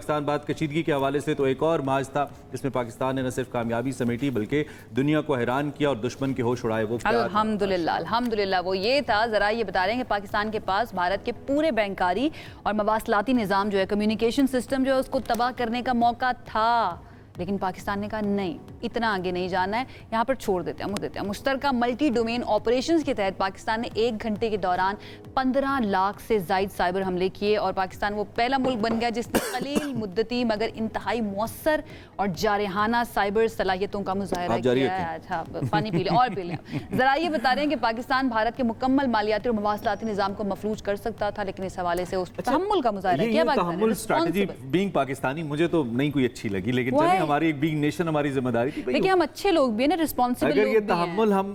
पाकिस्तान बात कशीदगी के हवाले से तो एक और मार्च था जिसमें पाकिस्तान ने न सिर्फ कामयाबी समेटी बल्कि दुनिया को हैरान किया और दुश्मन के होश उड़ाए। वो अल्हम्दुलिल्लाह वो ये था। ज़रा ये बता रहे हैं कि पाकिस्तान के पास भारत के पूरे बैंकारी और मवासलाती निज़ाम जो है, कम्युनिकेशन सिस्टम जो है, उसको तबाह करने का मौका था, लेकिन पाकिस्तान ने कहा नहीं, इतना आगे नहीं जाना है, यहाँ पर छोड़ देते हैं। मुश्तरका मल्टी डोमेन ऑपरेशंस के तहत पाकिस्तान ने 1 घंटे के दौरान 15 लाख से ज़ायद साइबर हमले किए और पाकिस्तान वो पहला मुल्क बन गया जिसने कलील मुद्दती मगर इंतहाई मौसर और जारहाना साइबर सलाहियतों का मुजाहरा किया है। अच्छा, पानी पी लें और पी लें। ज़रा ये बता रहे हैं कि पाकिस्तान भारत के मुकम्मल मालियाती और मवासलाती निज़ाम को मफलूज कर सकता था, लेकिन इस हवाले से उस तहम्मुल का मुजाहरा किया। तहम्मुल स्ट्रैटेजी बीइंग पाकिस्तानी मुझे तो नहीं कोई अच्छी लगी, लेकिन हमारी एक बीइंग नेशन हमारी जिम्मेदारी थी। देखिए हम अच्छे लोग भी हैं ना, रिस्पांसिबल लोग भी हैं। अगर ये तहम्मुल हम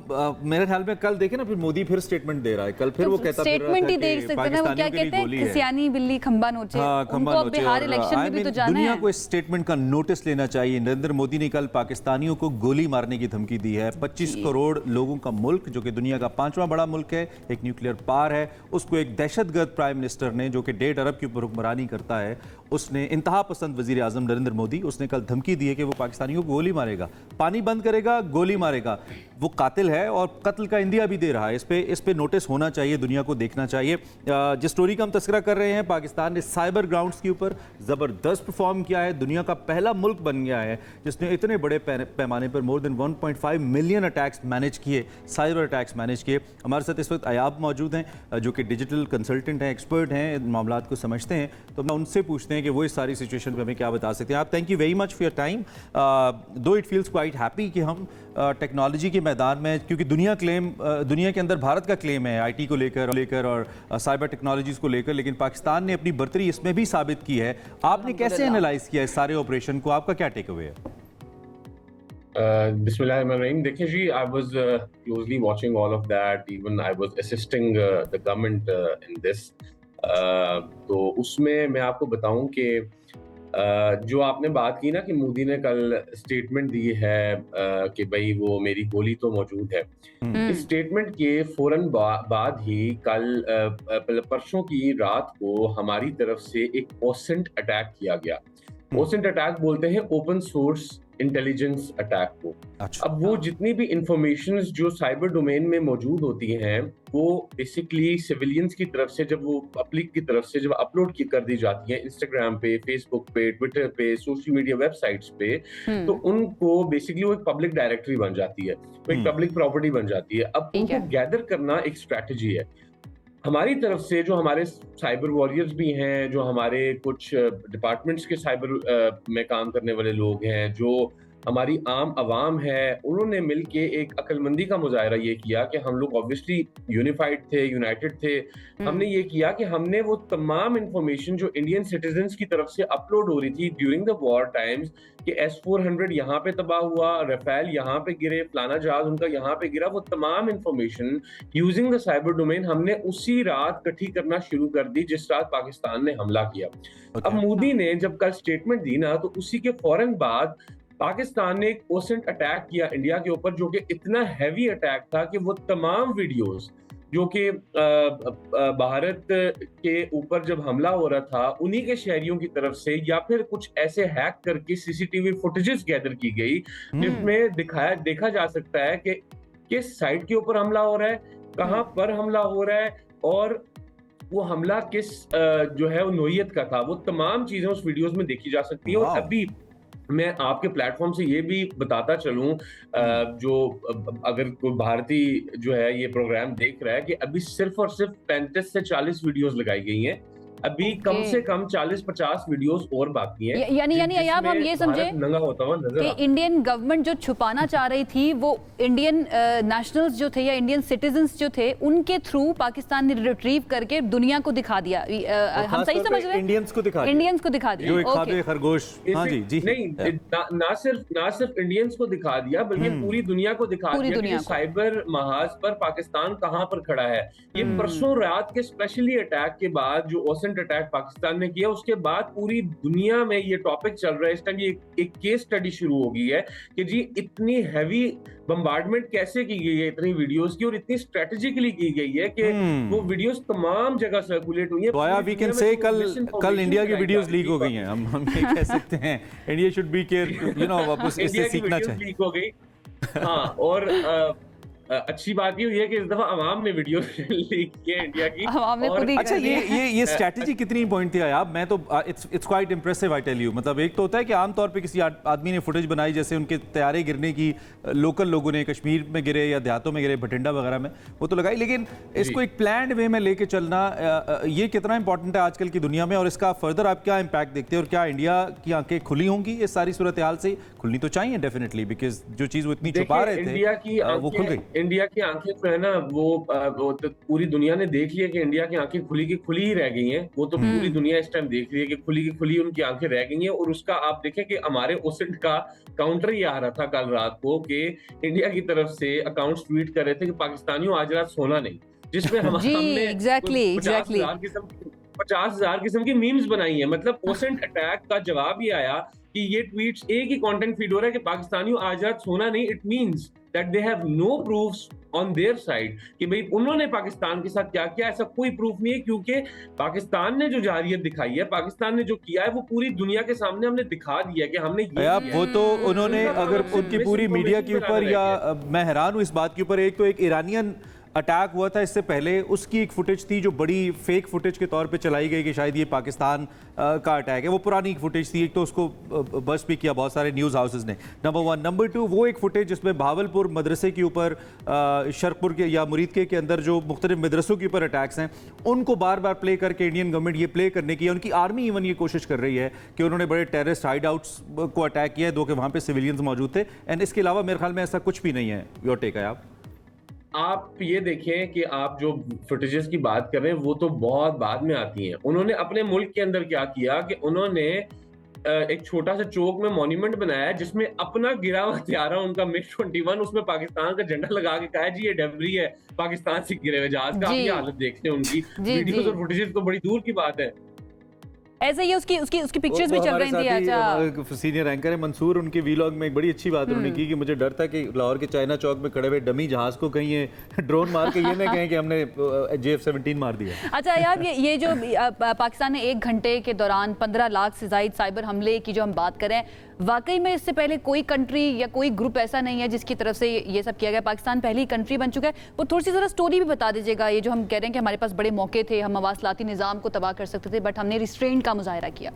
मेरे ख्याल में कल देखें ना, फिर मोदी फिर स्टेटमेंट दे रहा है, कल फिर वो कहता है स्टेटमेंट ही देख सकते हैं ना, वो क्या कहते हैं, खसियानी बिल्ली खंबा नोचे। उनको अब बिहार इलेक्शन में भी तो जाना है। दुनिया को इस स्टेटमेंट का नोटिस लेना चाहिए। नरेंद्र मोदी ने कल पाकिस्तानियों को गोली मारने की धमकी दी है। 25 करोड़ लोगों का मुल्क जो कि दुनिया का 5वां बड़ा मुल्क है, एक न्यूक्लियर पावर है, उसको एक दहशतगर्द प्राइम मिनिस्टर ने जो कि 1.5 अरब के ऊपर हुक्मरानी करता है, उसने इंतहा पसंद वजीर आजम नरेंद्र मोदी, उसने कल धमकी दी है कि वो पाकिस्तानियों को गोली मारेगा, पानी बंद करेगा, गोली मारेगा। वो कातिल है और कत्ल का इंदिया भी दे रहा है। इस पे नोटिस होना चाहिए, दुनिया को देखना चाहिए। जिस स्टोरी का हम तस्करा कर रहे हैं, पाकिस्तान ने साइबर ग्राउंड्स के ऊपर ज़बरदस्त परफॉर्म किया है। दुनिया का पहला मुल्क बन गया है जिसने इतने बड़े पैमाने पर more than 1.5 million attacks manage किए, साइबर अटैक्स मैनेज किए। हमारे साथ इस वक्त अयाब मौजूद हैं जो कि डिजिटल कंसल्टेंट हैं, एक्सपर्ट हैं, मामला को समझते हैं। तो मैं उनसे पूछते हैं कि वो इस सारी सिचुएशन पर हमें क्या बता सकते हैं। आप thank you very much for your time. दो इट फील्स क्वाइट हैप्पी कि हम टेक्नोलॉजी के मैदान में, क्योंकि दुनिया के अंदर भारत का क्लेम है आईटी को लेकर और साइबर टेक्नोलॉजीज को लेकर, लेकिन पाकिस्तान ने अपनी बर्तरी इसमें भी साबित की है। आपने कैसे एनालाइज किया इस सारे ऑपरेशन को, आपका क्या टेक अवे है? Bismillahirrahmanirrahim. देखिए जी, I was closely watching all of that. Even I was assisting the government in this. तो उसमें मैं आपको बताऊं कि जो आपने बात की ना कि मोदी ने कल स्टेटमेंट दी है कि भाई वो मेरी गोली तो मौजूद है। इस स्टेटमेंट के फौरन बाद ही कल परसों की रात को हमारी तरफ से एक ओसेंट अटैक किया गया। ओसेंट अटैक बोलते हैं ओपन सोर्स इंटेलिजेंस अटैक को। अच्छा। अब वो जितनी भी इंफॉर्मेशंस जो साइबर डोमेन में मौजूद होती हैं, वो बेसिकली सिविलियंस की तरफ से जब वो पब्लिक की तरफ से जब अपलोड कर दी जाती हैं इंस्टाग्राम पे, फेसबुक पे, ट्विटर पे, सोशल मीडिया वेबसाइट्स पे, तो उनको बेसिकली वो एक पब्लिक डायरेक्टरी बन जाती है, वो एक पब्लिक प्रॉपर्टी बन जाती है। अब उनको गैदर करना एक स्ट्रैटेजी है। हमारी तरफ से जो हमारे साइबर वॉरियर्स भी हैं, जो हमारे कुछ डिपार्टमेंट्स के साइबर में काम करने वाले लोग हैं, जो हमारी आम आवाम है, उन्होंने मिलके एक अक्लमंदी का मुजाहरा ये किया कि हम लोग ऑब्वियसली यूनिफाइड थे, यूनाइटेड थे। हमने ये किया कि हमने वो तमाम इंफॉर्मेशन जो इंडियन सिटीजन्स की तरफ से अपलोड हो रही थी ड्यूरिंग द वॉर टाइम्स कि S-400 यहाँ पे तबाह हुआ, राफेल यहाँ पे गिरे, फलाना जहाज उनका यहाँ पे गिरा, वो तमाम information using the cyber domain हमने उसी रात इकट्ठी करना शुरू कर दी जिस रात पाकिस्तान ने हमला किया। अब मोदी ने जब कल स्टेटमेंट दी ना, तो उसी के फौरन बाद पाकिस्तान ने एक ओसेंट अटैक किया इंडिया के ऊपर, जो कि इतना हैवी अटैक था कि वो तमाम वीडियोस जो कि भारत के ऊपर जब हमला हो रहा था, उन्हीं के शहरियों की तरफ से या फिर कुछ ऐसे हैक करके सीसीटीवी फुटेजेस गैदर की गई जिसमें देखा जा सकता है कि किस साइट के ऊपर हमला हो रहा है, कहां पर हमला हो रहा है और वो हमला किस जो है वो नोयत का था। वो तमाम चीजें उस वीडियोस में देखी जा सकती है। और अभी मैं आपके प्लेटफॉर्म से ये भी बताता चलूं, जो अगर कोई भारतीय जो है ये प्रोग्राम देख रहा है, कि अभी सिर्फ और सिर्फ 35 से 40 वीडियोस लगाई गई हैं। अभी कम से कम 40-50 वीडियोस और बाकी हैं। यानी अयाब हम ये समझे नंगा होता हुआ नजर कि इंडियन गवर्नमेंट जो छुपाना चाह रही थी, वो इंडियन नेशनल्स जो थे या इंडियन सिटीजन्स जो थे, उनके थ्रू पाकिस्तान ने रिट्रीव करके दुनिया को दिखा दिया। हम सही समझ रहे हैं? इंडियंस को दिखा दिया जो एक खाबे खरगोश। हाँ जी नहीं, ना सिर्फ इंडियंस को दिखा दिया, बल्कि पूरी दुनिया को दिखा दिया कि साइबर महाज पर पाकिस्तान कहां पर खड़ा है। ये परसों रात के स्पेशली अटैक के बाद जो ओसेंट ओसेंट अटैक पाकिस्तान ने किया, उसके बाद पूरी दुनिया में ये टॉपिक चल रहा है इस टाइम। ये एक केस स्टडी शुरू हो गई है कि जी इतनी हैवी बम्बार्डमेंट कैसे की गई है इतनी वीडियोस की, और इतनी स्ट्रेटेजिकली की गई है कि वो वीडियोस तमाम जगह सर्कुलेट हुई है। तो आया वी कैन से कल इंडिया की वीडियोस लीक हो गई हैं, हम ये कह सकते हैं India should be care, you know, वापस इससे सीखना चाहिए। लीक हो गई। हाँ, और अच्छी बात ये हुई है कि इस दफा अवाम ने वीडियो लीक किए इंडिया की। अवाम ने खुद ही अच्छा, ये स्ट्रेटजी कितनी पॉइंट थी यार? मैं तो it's quite impressive, I tell you. मतलब एक तो होता है कि आमतौर पे किसी आदमी ने फुटेज बनाई, जैसे उनके तैयारे गिरने की, लोकल लोगों ने कश्मीर में गिरे या देहातों में गिरे, भटिंडा वगैरह में, वो तो लगाई, लेकिन इसको एक प्लान्ड वे में लेके चलना, ये कितना इंपॉर्टेंट है आजकल की दुनिया में, और इसका फर्दर आप क्या इम्पैक्ट देखते हैं? और क्या इंडिया की आंखें खुली होंगी इस सारी सूरत हाल से? खुलनी तो चाहिए डेफिनेटली, बिकॉज जो चीज वो इतनी छुपा रहे थे वो खुल गई। इंडिया की आंखें जो है ना, वो तो पूरी दुनिया ने देख लिया कि इंडिया की आंखें खुली की खुली ही रह गई हैं। वो तो पूरी दुनिया इस टाइम देख रही है कि खुली की खुली उनकी आंखें रह गई हैं। और उसका आप देखें कि हमारे ओसेंट का काउंटर ये आ रहा था कल रात को कि इंडिया की तरफ से अकाउंट्स ट्वीट कर रहे थे कि पाकिस्तानियों आज रात सोना नहीं, जिसमें हमने एग्जैक्टली 50,000 किस्म की मीम्स बनाई है। मतलब ओसेंट अटैक का जवाब ये आया कि ये ट्वीट्स, एक ही कंटेंट फीड हो रहा है कि पाकिस्तानियों आज रात सोना नहीं। It means that they have no proofs on their side कि भाई उन्होंने पाकिस्तान के साथ क्या किया। ऐसा कोई प्रूफ नहीं है, क्योंकि पाकिस्तान ने जो जारियत दिखाई है, पाकिस्तान ने जो किया है, वो पूरी दुनिया के सामने हमने दिखा दिया कि हमने ये किया। वो तो उन्होंने, अगर उनकी पूरी मीडिया के ऊपर, या मैं हैरान हूं इस बात के ऊपर, एक तो एक ईरानियन अटैक हुआ था इससे पहले, उसकी एक फुटेज थी जो बड़ी फेक फुटेज के तौर पे चलाई गई कि शायद ये पाकिस्तान का अटैक है। वो पुरानी फुटेज थी, एक तो उसको बस भी किया बहुत सारे न्यूज़ हाउसेस ने, नंबर 1। नंबर 2, वो एक फुटेज जिसमें भावलपुर मदरसे के ऊपर, शरकपुर के या मुरीद के अंदर जो मुख्तलिफ मदरसों के ऊपर अटैक्स हैं, उनको बार बार प्ले करके इंडियन गवर्नमेंट ये प्ले करने की, उनकी आर्मी इवन ये कोशिश कर रही है कि उन्होंने बड़े टेररिस्ट हाइड आउट्स को अटैक किया है, दो के वहाँ पे सिविलियंस मौजूद थे। एंड इसके अलावा मेरे ख्याल में ऐसा कुछ भी नहीं है। योर टेक है आप ये देखें कि आप जो फुटेजेस की बात कर रहे हैं वो तो बहुत बाद में आती हैं। उन्होंने अपने मुल्क के अंदर क्या किया कि उन्होंने एक छोटा सा चौक में मॉन्यूमेंट बनाया है जिसमें अपना गिरा हुआ हथियारा उनका MiG-21, उसमें पाकिस्तान का झंडा लगा के कहा जी ये डेबरी है पाकिस्तान से गिरे हुए जहाज का। आप ये हालत देखते हैं उनकी वीडियोस और फुटेजेस तो बड़ी दूर की बात है। ऐसे ही उसकी पिक्चर्स भी चल रही थी। अच्छा, सीनियर एंकर है मंसूर, उनके वीलॉग में एक बड़ी अच्छी बात उन्होंने की कि मुझे डर था कि लाहौर के चाइना चौक में खड़े हुए डमी जहाज को कहीं ये ड्रोन मार के ये ना कहें कि हमने JF-17 मार दिया। अच्छा यार, ये जो पाकिस्तान ने 1 घंटे के दौरान 15 लाख से ज़ायद साइबर हमले की जो हम बात करें, वाकई में इससे पहले कोई कंट्री या कोई ग्रुप ऐसा नहीं है जिसकी तरफ से ये सब किया गया। पाकिस्तान पहली कंट्री बन चुका है। वो थोड़ी सी ज़रा स्टोरी भी बता दीजिएगा। ये जो हम कह रहे हैं कि हमारे पास बड़े मौके थे, हम मवासलाती निज़ाम को तबाह कर सकते थे, बट हमने रिस्ट्रेंट का मुजाहरा किया।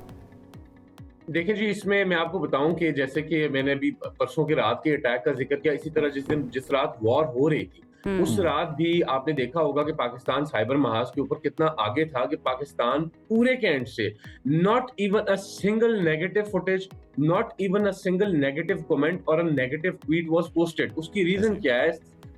देखिए जी, इसमें मैं आपको बताऊं कि जैसे कि मैंने अभी परसों की रात के अटैक का जिक्र किया, इसी तरह जिस रात वॉर हो रही थी उस रात भी आपने देखा होगा कि पाकिस्तान साइबर महाज के ऊपर कितना आगे था कि पाकिस्तान पूरे के एंड से not even a single negative footage, not even a single negative comment और a negative tweet was posted. उसकी रीजन क्या है?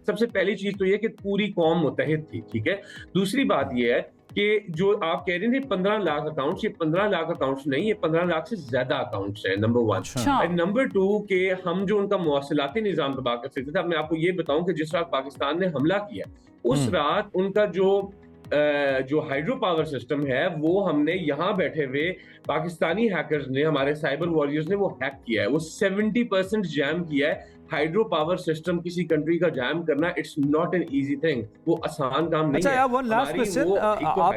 सबसे पहली चीज तो ये कि पूरी कौम मुत्तहिद थी, ठीक है। दूसरी बात ये है कि जो आप कह रहे थे 15 लाख अकाउंट्स, ये 15 लाख अकाउंट्स नहीं, ये 15 लाख से ज्यादा अकाउंट्स हैं, नंबर 1। एंड नंबर 2 कि हम जो उनका मवासलाती निजाम तबाह कर सकते थे। अब मैं आपको ये बताऊं कि जिस रात पाकिस्तान ने हमला किया उस रात उनका जो हाइड्रो पावर सिस्टम है वो हमने यहाँ बैठे हुए पाकिस्तानी हैकर्स ने, हमारे साइबर वॉरियर्स ने वो हैक किया है। वो 70% जैम किया है। हाइड्रो पावर सिस्टम किसी कंट्री का जैम करना, it's not an easy thing, वो आसान काम नहीं है। अच्छा यार, वन लास्ट क्वेश्चन,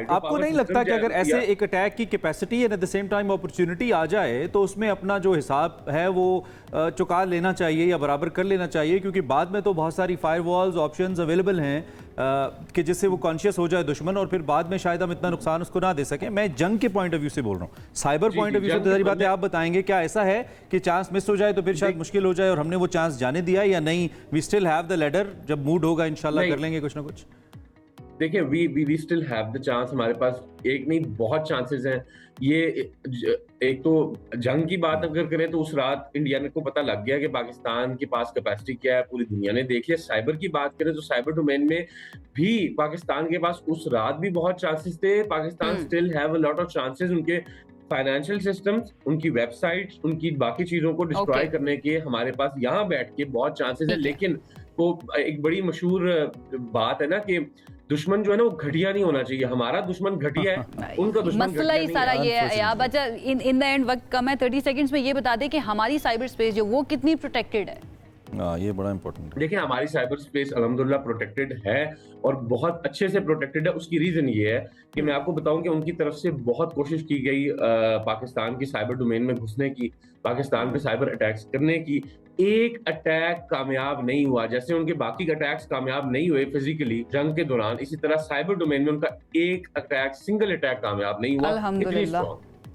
आपको नहीं लगता कि अगर ऐसे एक अटैक की capacity and at the same time opportunity आ जाए तो उसमें अपना जो हिसाब है वो चुका लेना चाहिए या बराबर कर लेना चाहिए? क्योंकि बाद में तो बहुत सारी फायरवॉल्स ऑप्शंस अवेलेबल हैं कि जिससे वो कॉन्शियस हो जाए दुश्मन, और फिर बाद में शायद हम इतना नुकसान उसको ना दे सकें। मैं जंग के पॉइंट ऑफ व्यू से बोल रहा हूँ, साइबर पॉइंट ऑफ व्यू से तो सारी बातें आप बताएंगे। क्या ऐसा है कि चांस मिस हो जाए तो फिर शायद मुश्किल हो जाए, और हमने वो चांस जाने दिया या नहीं? We still have the ladder, जब मूड होगा इंशाल्लाह कर लेंगे कुछ ना कुछ। देखिए, we still have the chance, हमारे पास एक नहीं बहुत चांसेस हैं। ये एक तो जंग की बात अगर करें तो उस रात इंडिया को पता लग गया कि पाकिस्तान के पास कैपेसिटी क्या है, पूरी दुनिया ने देख लिया। साइबर की बात करें तो साइबर डोमेन में भी पाकिस्तान के पास उस रात भी बहुत चांसेस थे। Pakistan still have a lot of chances, उनके फाइनेंशियल सिस्टम्स, उनकी वेबसाइट्स, उनकी बाकी चीजों को डिस्ट्रॉय करने के हमारे पास यहाँ बैठ के बहुत चांसेस है। लेकिन वो एक बड़ी मशहूर बात है ना कि दुश्मन जो है ना वो घटिया नहीं होना चाहिए, हमारा दुश्मन घटिया है, उनका दुश्मन मसला ही घटिया सारा नहीं है। ये है यार। अच्छा, इन द एंड वक्त कम है, 30 सेकंड्स में ये बता दें कि हमारी साइबर स्पेस जो वो कितनी प्रोटेक्टेड है? ये बड़ा इंपॉर्टेंट है। देखिए हमारी साइबर स्पेस अल्हम्दुलिल्लाह प्रोटेक्टेड है और बहुत अच्छे से प्रोटेक्टेड है। उसकी रीजन ये है कि मैं आपको बताऊं कि उनकी तरफ से बहुत कोशिश की गई पाकिस्तान की साइबर डोमेन में घुसने की, पाकिस्तान पे साइबर अटैक्स करने की। एक अटैक कामयाब नहीं हुआ। जैसे उनके बाकी अटैक्स कामयाब नहीं हुए फिजिकली जंग के दौरान, इसी तरह साइबर डोमेन में उनका एक अटैक, सिंगल अटैक कामयाब नहीं हुआ। अल्हम्दुलिल्लाह,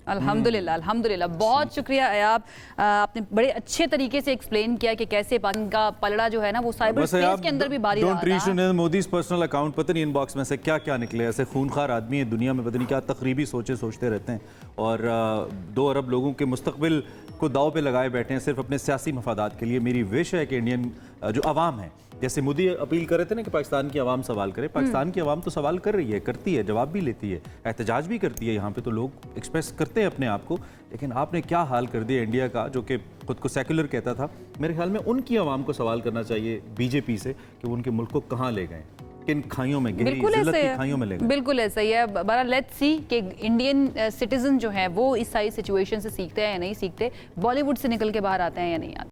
अल्हम्दुलिल्लाह, अल्हम्दुलिल्लाह। बहुत शुक्रिया अयाब, आपने बड़े अच्छे तरीके से एक्सप्लेन किया कि कैसे पाकिस्तान का पलड़ा जो है ना वो साइबर स्पेस के अंदर भी भारी रहा। Don't reach to Narendra Modi's personal account. पता नहीं इनबॉक्स में से क्या क्या निकले। ऐसे खूनखार आदमी है दुनिया में, पता नहीं क्या तकरीबी सोचते रहते हैं और 2 अरब लोगों के मुस्तकबिल को दाव पे लगाए बैठे हैं सिर्फ अपने सियासी मफादात के लिए। मेरी विश है कि इंडियन जो अवाम है, जैसे मोदी अपील कर रहे थे ना कि पाकिस्तान की आवाम सवाल करे, पाकिस्तान की आवाम तो सवाल कर रही है, करती है, जवाब भी लेती है, एहतजाज भी करती है। यहाँ पे तो लोग एक्सप्रेस करते हैं अपने आप को, लेकिन आपने क्या हाल कर दिया इंडिया का, जो कि खुद को सेकुलर कहता था। मेरे ख्याल में उनकी आवाम को सवाल करना चाहिए बीजेपी से कि वो उनके मुल्क को कहाँ ले गए, किन खाइयों में, गहरी जिल्लत की खाइयों में ले गए। बिल्कुल ऐसा ही है। बहरहाल लेट्स सी कि इंडियन सिटीजन जो है वो इस सारी सिचुएशन से सीखते हैं या नहीं सीखते, बॉलीवुड से निकल के बाहर आते हैं या नहीं आते।